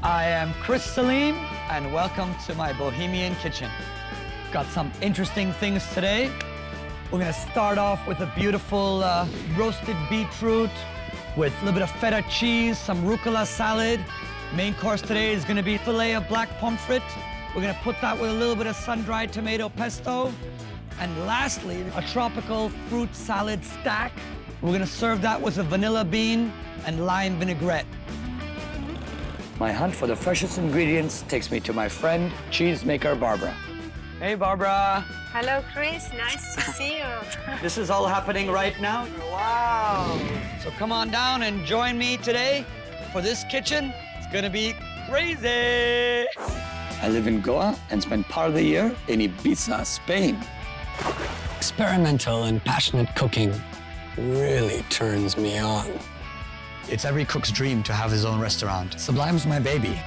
I am Chris Saleem, and welcome to my Bohemian kitchen. Got some interesting things today. We're gonna start off with a beautiful roasted beetroot with a little bit of feta cheese, some rucola salad. Main course today is gonna be filet of black pomfret. We're gonna put that with a little bit of sun-dried tomato pesto. And lastly, a tropical fruit salad stack. We're gonna serve that with a vanilla bean and lime vinaigrette. My hunt for the freshest ingredients takes me to my friend, cheesemaker Barbara. Hey, Barbara. Hello, Chris. Nice to see you. This is all happening right now. Wow. So come on down and join me today for this kitchen. It's gonna be crazy. I live in Goa and spend part of the year in Ibiza, Spain. Experimental and passionate cooking really turns me on. It's every cook's dream to have his own restaurant. Sublime's my baby.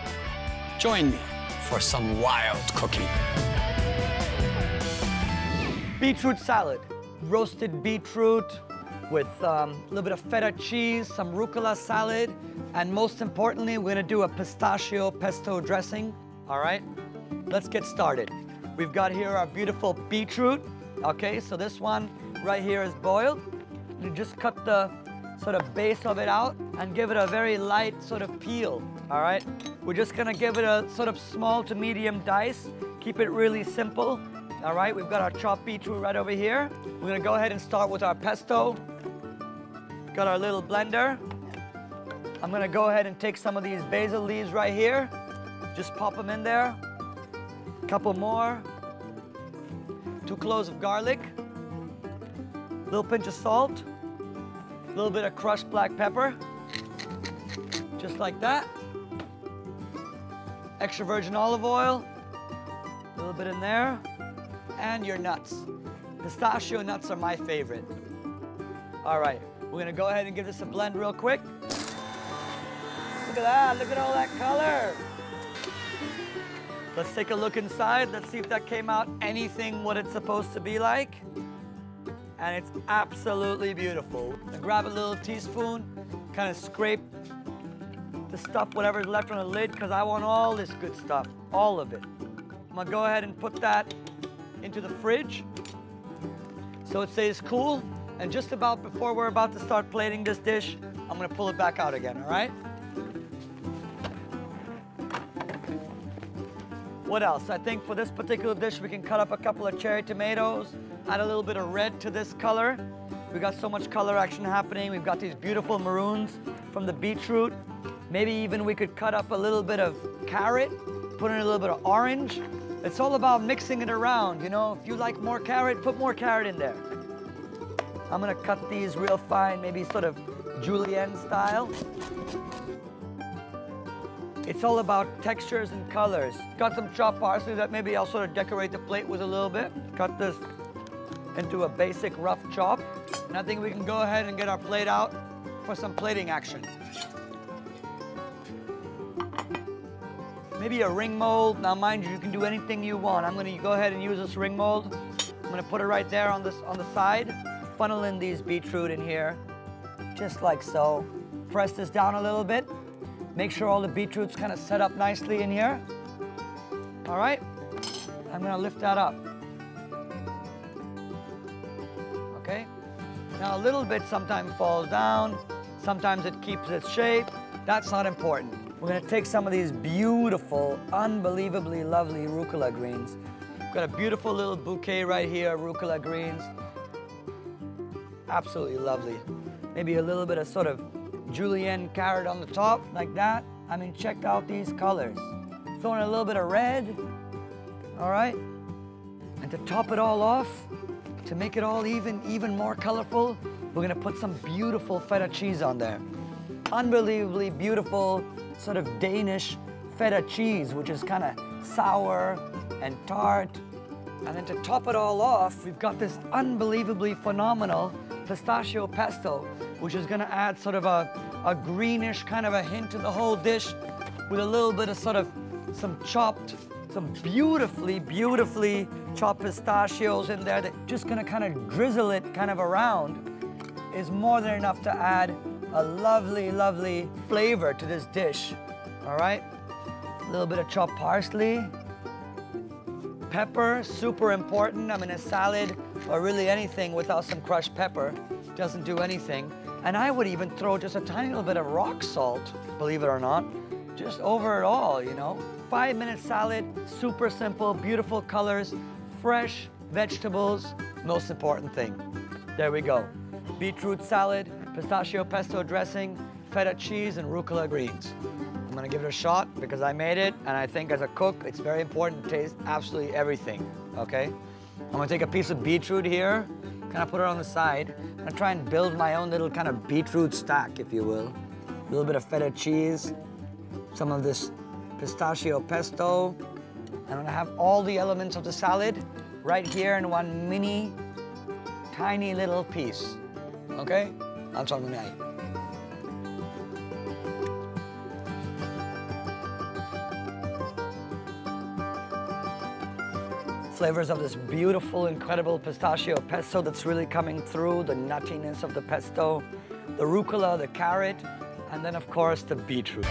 Join me for some wild cooking. Beetroot salad. Roasted beetroot with a little bit of feta cheese, some rucola salad, and most importantly, we're gonna do a pistachio pesto dressing. All right, let's get started. We've got here our beautiful beetroot. Okay, so this one right here is boiled. You just cut the sort of base of it out and give it a very light sort of peel, all right? We're just gonna give it a sort of small to medium dice, keep it really simple, all right? We've got our chopped beetroot right over here. We're gonna go ahead and start with our pesto. Got our little blender. I'm gonna go ahead and take some of these basil leaves right here, just pop them in there. A couple more. 2 cloves of garlic, little pinch of salt, a little bit of crushed black pepper, just like that. Extra virgin olive oil, a little bit in there, and your nuts. Pistachio nuts are my favorite. All right, we're gonna go ahead and give this a blend real quick. Look at that, look at all that color. Let's take a look inside. Let's see if that came out anything what it's supposed to be like. And it's absolutely beautiful. Now grab a little teaspoon, kind of scrape the stuff, whatever's left on the lid, because I want all this good stuff, all of it. I'm gonna go ahead and put that into the fridge so it stays cool. And just about before we're about to start plating this dish, I'm gonna pull it back out again, all right? What else? I think for this particular dish, we can cut up a couple of cherry tomatoes, add a little bit of red to this color. We got so much color action happening. We've got these beautiful maroons from the beetroot. Maybe even we could cut up a little bit of carrot, put in a little bit of orange. It's all about mixing it around, you know? If you like more carrot, put more carrot in there. I'm gonna cut these real fine, maybe sort of julienne style. It's all about textures and colors. Got some chopped parsley that maybe I'll sort of decorate the plate with a little bit. Cut this into a basic rough chop. And I think we can go ahead and get our plate out for some plating action. Maybe a ring mold. Now mind you, you can do anything you want. I'm gonna go ahead and use this ring mold. I'm gonna put it right there on the side. Funnel in these beetroot in here, just like so. Press this down a little bit. Make sure all the beetroot's kind of set up nicely in here. All right, I'm gonna lift that up. Okay, now a little bit sometimes falls down, sometimes it keeps its shape. That's not important. We're gonna take some of these beautiful, unbelievably lovely rucola greens. Got a beautiful little bouquet right here, rucola greens. Absolutely lovely. Maybe a little bit of sort of julienne carrot on the top, like that. I mean, check out these colors. Throw in a little bit of red, all right? And to top it all off, to make it all even more colorful, we're gonna put some beautiful feta cheese on there. Unbelievably beautiful, sort of Danish feta cheese, which is kind of sour and tart. And then to top it all off, we've got this unbelievably phenomenal pistachio pesto, which is gonna add sort of a greenish kind of a hint to the whole dish with a little bit of sort of some beautifully chopped pistachios in there that just gonna kind of drizzle it kind of around is more than enough to add a lovely, lovely flavor to this dish, all right? A little bit of chopped parsley. Pepper, super important. I mean, a salad or really anything without some crushed pepper doesn't do anything. And I would even throw just a tiny little bit of rock salt, believe it or not, just over it all, you know. 5-minute salad, super simple, beautiful colors, fresh vegetables, most important thing. There we go. Beetroot salad, pistachio pesto dressing, feta cheese, and rucola greens. I'm gonna give it a shot because I made it, and I think as a cook, it's very important to taste absolutely everything, okay? I'm gonna take a piece of beetroot here, kind of put it on the side. I'm gonna try and build my own little kind of beetroot stack, if you will. A little bit of feta cheese, some of this pistachio pesto. I'm gonna have all the elements of the salad right here in one mini, tiny little piece, okay? That's what I'm gonna eat. Flavors of this beautiful, incredible pistachio pesto that's really coming through, the nuttiness of the pesto, the rucola, the carrot, and then of course the beetroot.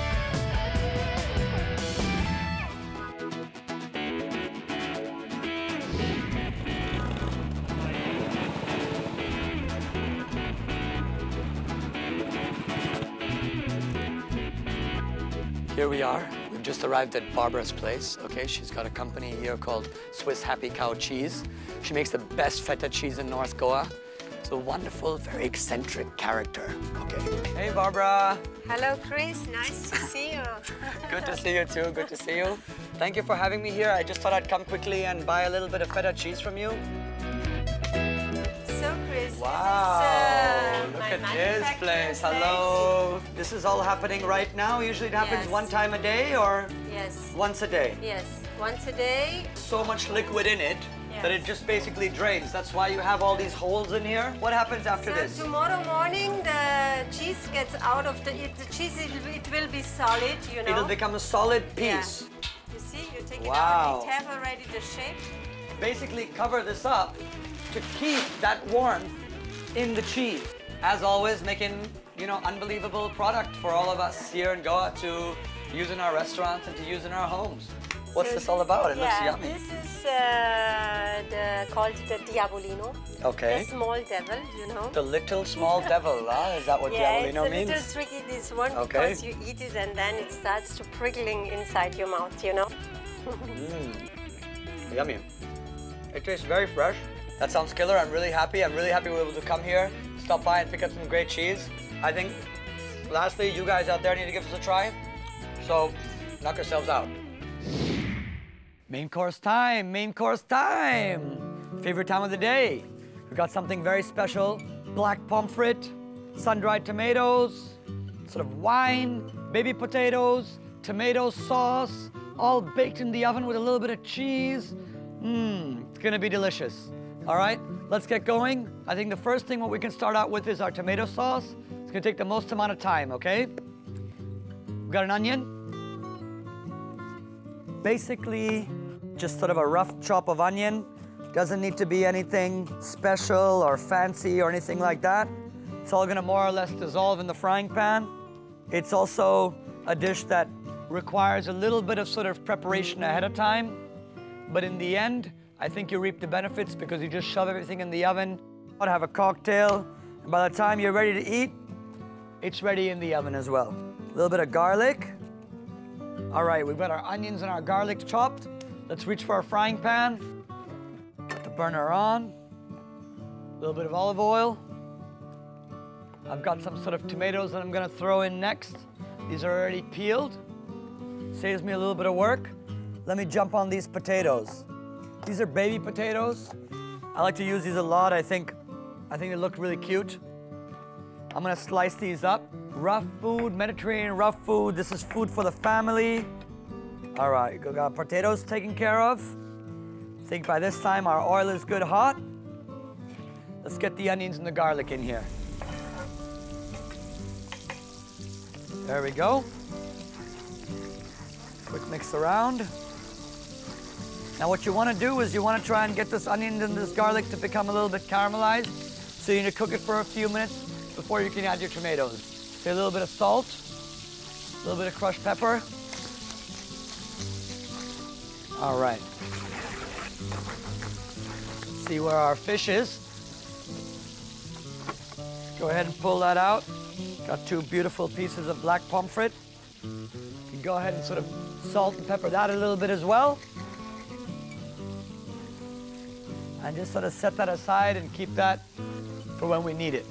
Here we are. We've just arrived at Barbara's place, okay? She's got a company here called Swiss Happy Cow Cheese. She makes the best feta cheese in North Goa. It's a wonderful, very eccentric character, okay? Hey, Barbara. Hello, Chris. Nice to see you. Good to see you, too. Good to see you. Thank you for having me here. I just thought I'd come quickly and buy a little bit of feta cheese from you. So, Chris, Wow, this is look my at this manufacturing place. Hello. This is all happening right now. Usually it happens Yes. one time a day or Yes. once a day? Yes, once a day. So much liquid in it that it just basically drains. That's why you have all these holes in here. What happens after So this? tomorrow morning, the cheese gets out of the cheese. It will be solid, you know. It'll become a solid piece. Yeah. You see, you take Wow. it out. It have already the shape. Basically cover this up to keep that warmth in the cheese. As always, making, you know, unbelievable product for all of us here in Goa to use in our restaurants and to use in our homes. What's So this all about? It looks yummy. This is called the Diabolino. Okay. The small devil, you know. The little small devil, huh? Is that what Diabolino means? It's a little tricky, this one, Okay. because you eat it and then it starts to prickling inside your mouth, you know. Yummy. It tastes very fresh. That sounds killer. I'm really happy. I'm really happy we were able to come here, stop by and pick up some great cheese. I think, lastly, you guys out there need to give us a try. So, knock yourselves out. Main course time, main course time. Favorite time of the day. We've got something very special. Black pomfret, sun-dried tomatoes, sort of wine, baby potatoes, tomato sauce, all baked in the oven with a little bit of cheese. It's gonna be delicious. All right, let's get going. I think the first thing what we can start out with is our tomato sauce. It's gonna take the most amount of time, okay? We've got an onion. Basically, just sort of a rough chop of onion. Doesn't need to be anything special or fancy or anything like that. It's all gonna more or less dissolve in the frying pan. It's also a dish that requires a little bit of sort of preparation ahead of time. But in the end, I think you reap the benefits because you just shove everything in the oven, have a cocktail, and by the time you're ready to eat, it's ready in the oven as well. A little bit of garlic. All right, we've got our onions and our garlic chopped. Let's reach for our frying pan. Get the burner on. A little bit of olive oil. I've got some sort of tomatoes that I'm gonna throw in next. These are already peeled. Saves me a little bit of work. Let me jump on these potatoes. These are baby potatoes. I like to use these a lot. I think they look really cute. I'm gonna slice these up. Rough food, Mediterranean rough food. This is food for the family. All right, we got potatoes taken care of. I think by this time our oil is good hot. Let's get the onions and the garlic in here. There we go. Quick mix around. Now what you want to do is you want to try and get this onion and this garlic to become a little bit caramelized. So you need to cook it for a few minutes before you can add your tomatoes. So a little bit of salt, a little bit of crushed pepper, All right. See where our fish is. Go ahead and pull that out. Got two beautiful pieces of black pomfret. You can go ahead and sort of salt and pepper that a little bit as well. And just sort of set that aside and keep that for when we need it.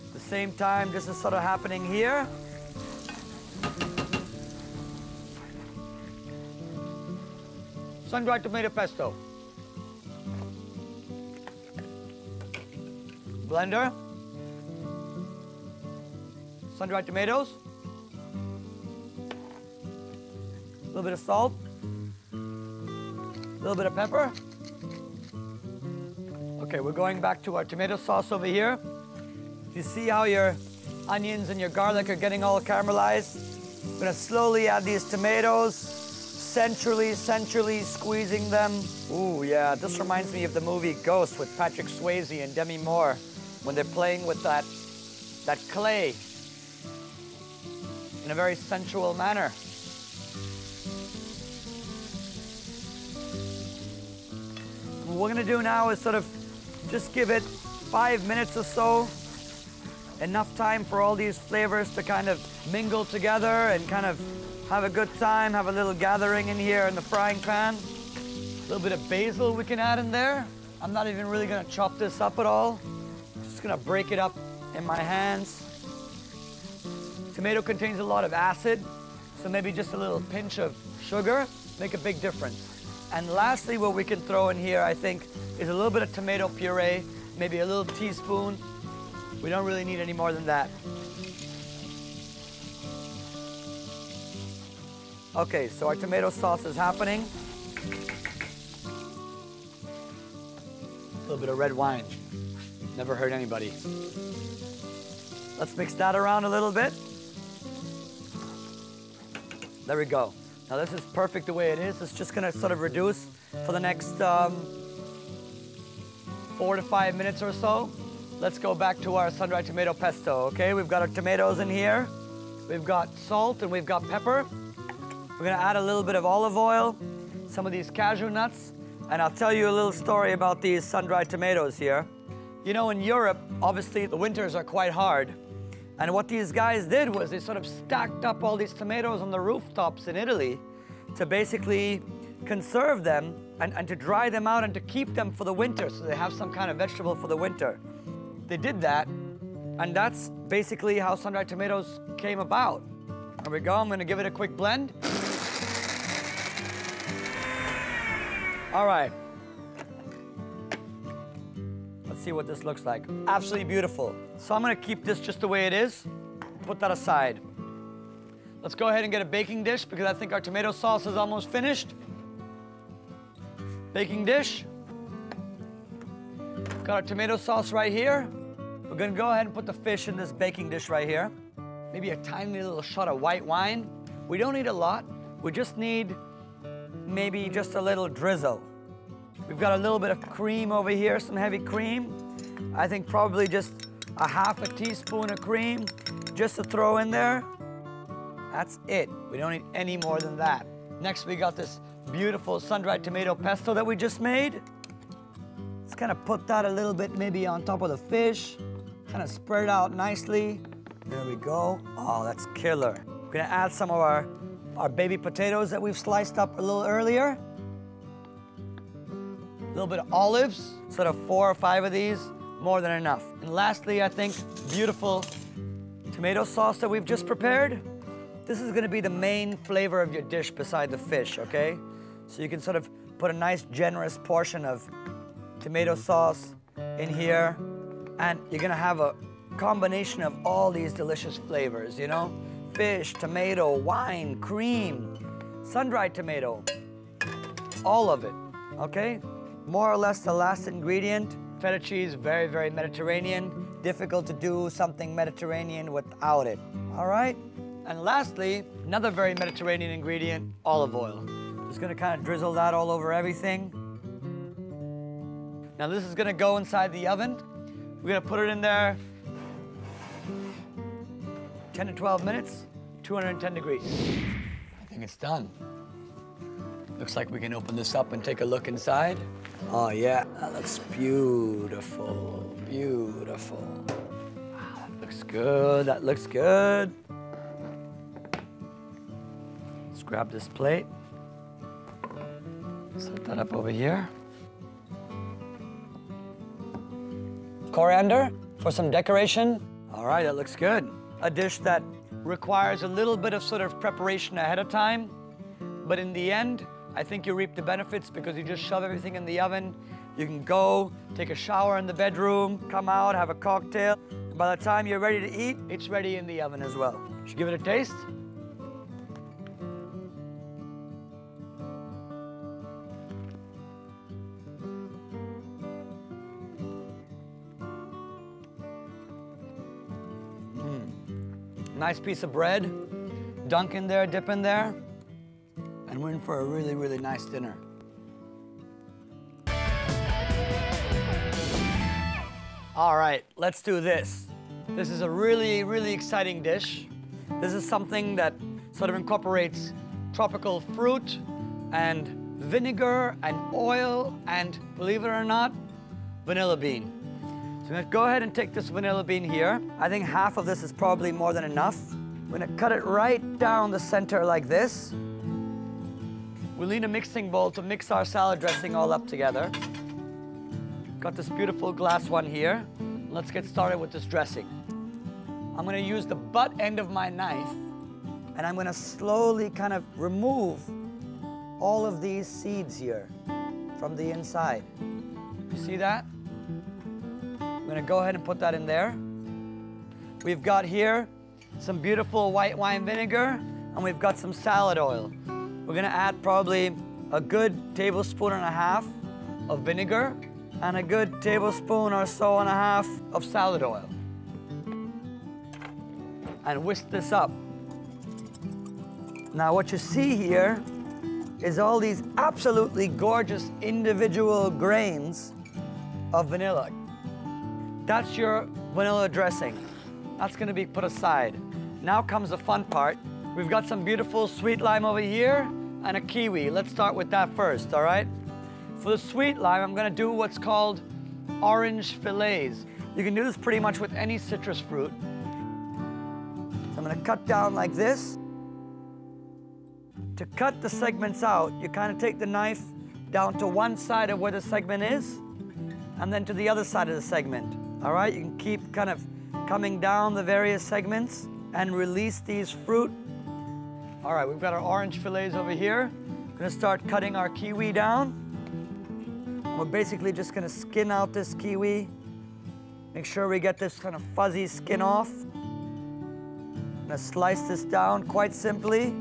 At the same time, this is sort of happening here. Sun-dried tomato pesto. Blender. Sun-dried tomatoes. A little bit of salt. A little bit of pepper. Okay, we're going back to our tomato sauce over here. You see how your onions and your garlic are getting all caramelized? I'm gonna slowly add these tomatoes, centrally squeezing them. Ooh, yeah, this reminds me of the movie Ghost with Patrick Swayze and Demi Moore when they're playing with that clay in a very sensual manner. What we're gonna do now is sort of just give it 5 minutes or so. Enough time for all these flavors to kind of mingle together and kind of have a good time, have a little gathering in here in the frying pan. A little bit of basil we can add in there. I'm not even really gonna chop this up at all. Just gonna break it up in my hands. Tomato contains a lot of acid, so maybe just a little pinch of sugar make a big difference. And lastly, what we can throw in here, I think, is a little bit of tomato puree, maybe a little teaspoon. We don't really need any more than that. Okay, so our tomato sauce is happening. A little bit of red wine. Never hurt anybody. Let's mix that around a little bit. There we go. Now this is perfect the way it is. It's just gonna sort of reduce for the next 4 to 5 minutes or so. Let's go back to our sun-dried tomato pesto, okay? We've got our tomatoes in here. We've got salt and we've got pepper. We're gonna add a little bit of olive oil, some of these cashew nuts, and I'll tell you a little story about these sun-dried tomatoes here. You know, in Europe, obviously the winters are quite hard. And what these guys did was they sort of stacked up all these tomatoes on the rooftops in Italy to basically conserve them and to dry them out and to keep them for the winter so they have some kind of vegetable for the winter. They did that, and that's basically how sun-dried tomatoes came about. There we go, I'm gonna give it a quick blend. All right. Let's see what this looks like. Absolutely beautiful. So I'm gonna keep this just the way it is. Put that aside. Let's go ahead and get a baking dish because I think our tomato sauce is almost finished. Baking dish. Got our tomato sauce right here. We're gonna go ahead and put the fish in this baking dish right here. Maybe a tiny little shot of white wine. We don't need a lot. We just need maybe just a little drizzle. We've got a little bit of cream over here, some heavy cream. I think probably just a half a teaspoon of cream just to throw in there. That's it. We don't need any more than that. Next, we got this beautiful sun-dried tomato pesto that we just made. Let's kind of put that a little bit maybe on top of the fish. Kind of spread it out nicely. There we go. Oh, that's killer. We're gonna add some of our baby potatoes that we've sliced up a little earlier. A little bit of olives, sort of 4 or 5 of these, more than enough. And lastly, I think, beautiful tomato sauce that we've just prepared. This is gonna be the main flavor of your dish beside the fish, okay? So you can sort of put a nice generous portion of tomato sauce in here, and you're gonna have a combination of all these delicious flavors, you know? Fish, tomato, wine, cream, sun-dried tomato, all of it, okay? More or less the last ingredient. Feta cheese, very, very Mediterranean. Difficult to do something Mediterranean without it, all right? And lastly, another very Mediterranean ingredient, olive oil. Just gonna kind of drizzle that all over everything. Now this is gonna go inside the oven. We're gonna put it in there 10 to 12 minutes, 210 degrees. I think it's done. Looks like we can open this up and take a look inside. Oh yeah, that looks beautiful, beautiful. Wow, that looks good, that looks good. Let's grab this plate. Set that up over here. Coriander for some decoration. All right, that looks good. A dish that requires a little bit of sort of preparation ahead of time, but in the end, I think you reap the benefits because you just shove everything in the oven. You can go, take a shower in the bedroom, come out, have a cocktail. And by the time you're ready to eat, it's ready in the oven as well. Should give it a taste. Nice piece of bread, dunk in there, dip in there, and we're in for a really, really nice dinner. All right, let's do this. This is a really, really exciting dish. This is something that sort of incorporates tropical fruit and vinegar and oil and, believe it or not, vanilla bean. So I'm gonna go ahead and take this vanilla bean here. I think half of this is probably more than enough. I'm gonna cut it right down the center like this. We'll need a mixing bowl to mix our salad dressing all up together. Got this beautiful glass one here. Let's get started with this dressing. I'm gonna use the butt end of my knife and I'm gonna slowly kind of remove all of these seeds here from the inside. You see that? I'm gonna go ahead and put that in there. We've got here some beautiful white wine vinegar and we've got some salad oil. We're gonna add probably a good tablespoon and a half of vinegar and a good tablespoon or so and a half of salad oil. And whisk this up. Now what you see here is all these absolutely gorgeous individual grains of vanilla. That's your vanilla dressing. That's gonna be put aside. Now comes the fun part. We've got some beautiful sweet lime over here and a kiwi. Let's start with that first, all right? For the sweet lime, I'm gonna do what's called orange fillets. You can do this pretty much with any citrus fruit. So I'm gonna cut down like this. To cut the segments out, you kind of take the knife down to one side of where the segment is and then to the other side of the segment. All right, you can keep kind of coming down the various segments and release these fruit. All right, we've got our orange fillets over here. We're gonna start cutting our kiwi down. We're basically just gonna skin out this kiwi. Make sure we get this kind of fuzzy skin off. I'm gonna slice this down quite simply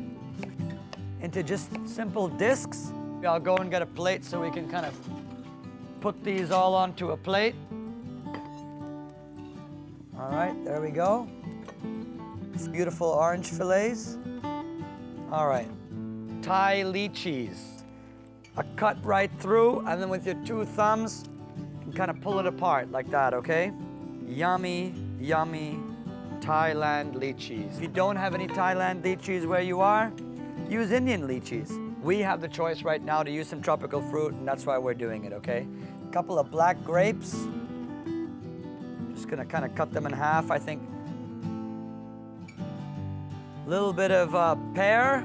into just simple discs. I'll go and get a plate so we can kind of put these all onto a plate. All right, there we go. It's beautiful orange fillets. All right, Thai lychees. A cut right through, and then with your two thumbs, you can kind of pull it apart like that, okay? Yummy, yummy Thailand lychees. If you don't have any Thailand lychees where you are, use Indian lychees. We have the choice right now to use some tropical fruit, and that's why we're doing it, okay? A couple of black grapes. Just gonna kind of cut them in half, I think. A little bit of pear.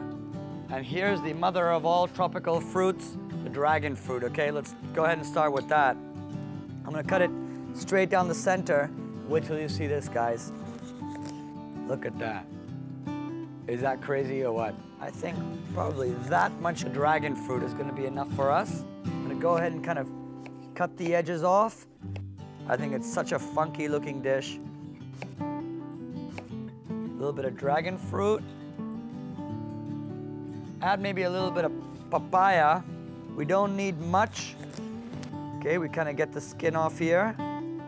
And here's the mother of all tropical fruits, the dragon fruit, okay? Let's go ahead and start with that. I'm gonna cut it straight down the center. Wait till you see this, guys. Look at that. Is that crazy or what? I think probably that much dragon fruit is gonna be enough for us. I'm gonna go ahead and kind of cut the edges off. I think it's such a funky looking dish. A little bit of dragon fruit. Add maybe a little bit of papaya. We don't need much. Okay, we kind of get the skin off here.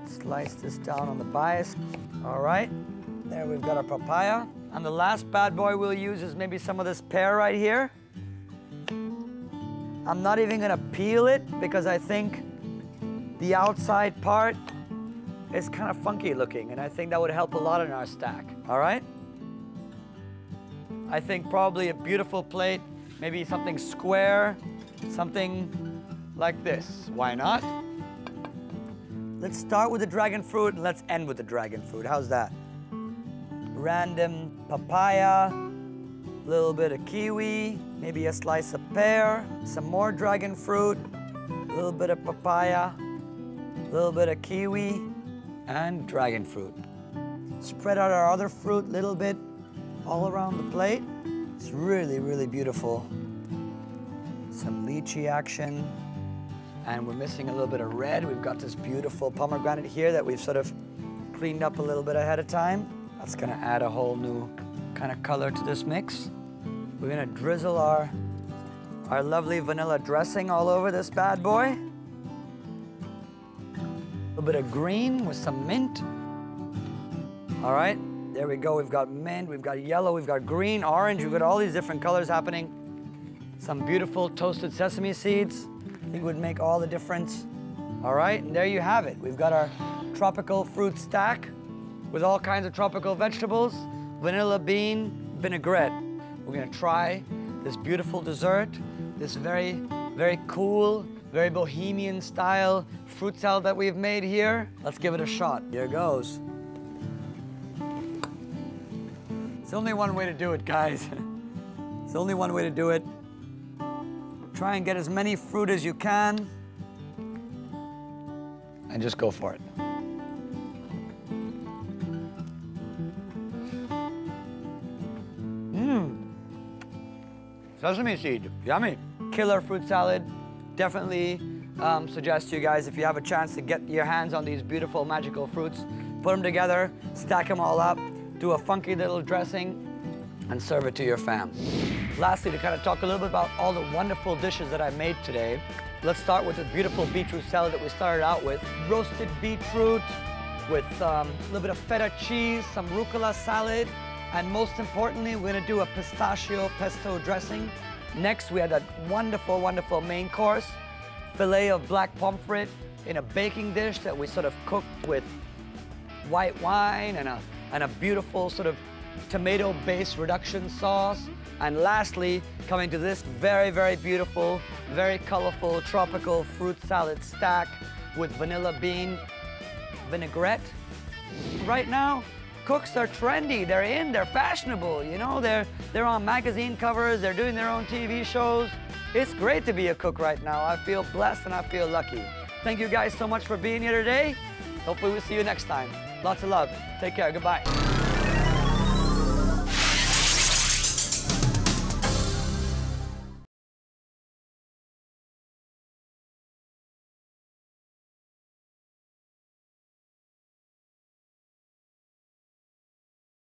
Slice this down on the bias. All right, there we've got our papaya. And the last bad boy we'll use is maybe some of this pear right here. I'm not even gonna peel it because I think the outside part is kind of funky looking, and I think that would help a lot in our stack, all right? I think probably a beautiful plate, maybe something square, something like this. Why not? Let's start with the dragon fruit and let's end with the dragon fruit. How's that? Random papaya, a little bit of kiwi, maybe a slice of pear, some more dragon fruit, a little bit of papaya, a little bit of kiwi, and dragon fruit. Spread out our other fruit a little bit all around the plate. It's really, really beautiful. Some lychee action. And we're missing a little bit of red. We've got this beautiful pomegranate here that we've sort of cleaned up a little bit ahead of time. That's gonna add a whole new kind of color to this mix. We're gonna drizzle our lovely vanilla dressing all over this bad boy. A little bit of green with some mint. All right, there we go. We've got mint, we've got yellow, we've got green, orange. We've got all these different colors happening. Some beautiful toasted sesame seeds. I think would make all the difference. All right, and there you have it. We've got our tropical fruit stack with all kinds of tropical vegetables, vanilla bean vinaigrette. We're gonna try this beautiful dessert, this very, very cool, very bohemian style fruit salad that we've made here. Let's give it a shot. Here goes. It's only one way to do it, guys. It's only one way to do it. Try and get as many fruit as you can and just go for it. Sesame seed, yummy. Killer fruit salad. Definitely suggest to you guys, if you have a chance to get your hands on these beautiful magical fruits, put them together, stack them all up, do a funky little dressing, and serve it to your fam. Lastly, to kind of talk a little bit about all the wonderful dishes that I made today, let's start with the beautiful beetroot salad that we started out with. Roasted beetroot with a little bit of feta cheese, some rucola salad, and most importantly, we're gonna do a pistachio pesto dressing. Next, we had that wonderful, wonderful main course, filet of black pomfret in a baking dish that we sort of cooked with white wine and a beautiful sort of tomato-based reduction sauce. And lastly, coming to this very, very beautiful, very colorful tropical fruit salad stack with vanilla bean vinaigrette. Right now, cooks are trendy, they're in, they're fashionable, you know, they're on magazine covers, they're doing their own TV shows. It's great to be a cook right now. I feel blessed and I feel lucky. Thank you guys so much for being here today. Hopefully we'll see you next time. Lots of love. Take care, goodbye.